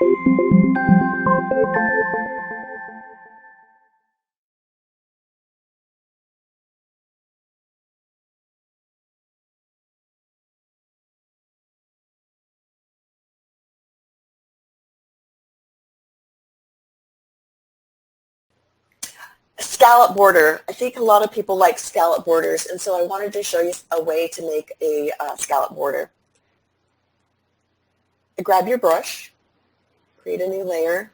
A scallop border. I think a lot of people like scallop borders, and so I wanted to show you a way to make a scallop border. Grab your brush, create a new layer,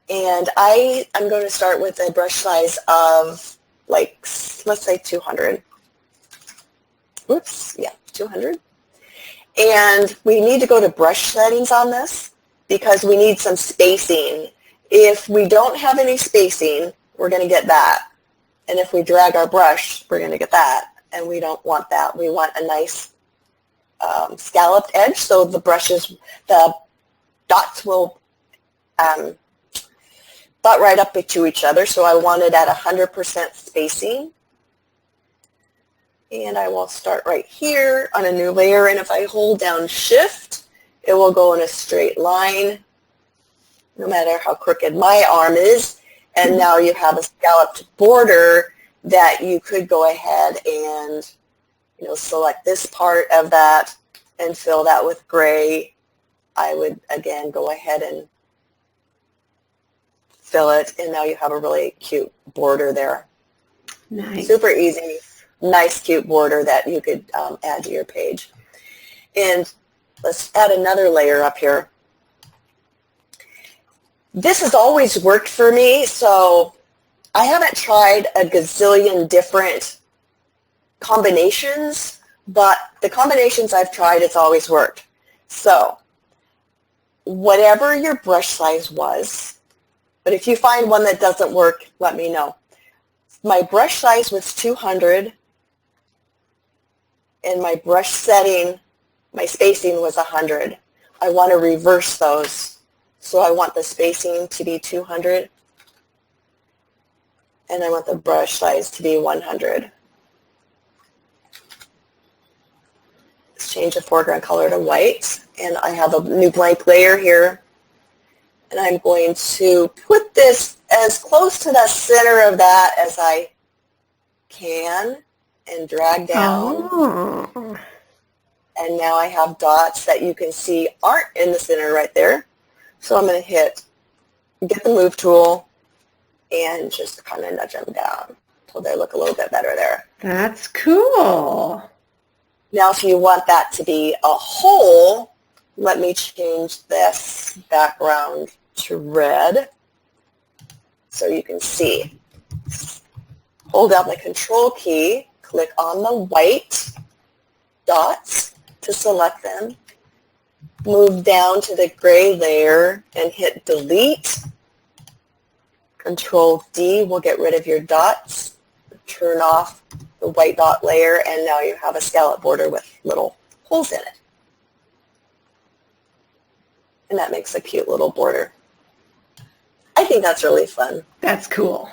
and I'm going to start with a brush size of, like, let's say 200. Whoops, yeah, 200. And we need to go to brush settings on this because we need some spacing. If we don't have any spacing, we're going to get that. And if we drag our brush, we're going to get that. And we don't want that. We want a nice scalloped edge, so the dots will butt right up to each other. So I want it at 100% spacing. And I will start right here on a new layer. And if I hold down Shift, it will go in a straight line, no matter how crooked my arm is. And now you have a scalloped border that you could go ahead and, select this part of that and fill that with gray. I would, again, go ahead and fill it, and now you have a really cute border there. Nice. Super easy, nice, cute border that you could add to your page. And let's add another layer up here. This has always worked for me, so I haven't tried a gazillion different combinations, but the combinations I've tried, it's always worked. So whatever your brush size was, but if you find one that doesn't work, let me know. My brush size was 200, and my brush setting, my spacing was 100. I want to reverse those. So I want the spacing to be 200, and I want the brush size to be 100. Let's change the foreground color to white, and I have a new blank layer here, and I'm going to put this as close to the center of that as I can and drag down. Oh. And now I have dots that you can see aren't in the center right there. So I'm going to get the move tool and just kind of nudge them down until they look a little bit better there. That's cool. Now if you want that to be a hole, let me change this background to red so you can see. Hold down the Control key, click on the white dots to select them, move down to the gray layer and hit Delete. Control D will get rid of your dots. Turn off the white dot layer, and now you have a scallop border with little holes in it. And that makes a cute little border. I think that's really fun. That's cool.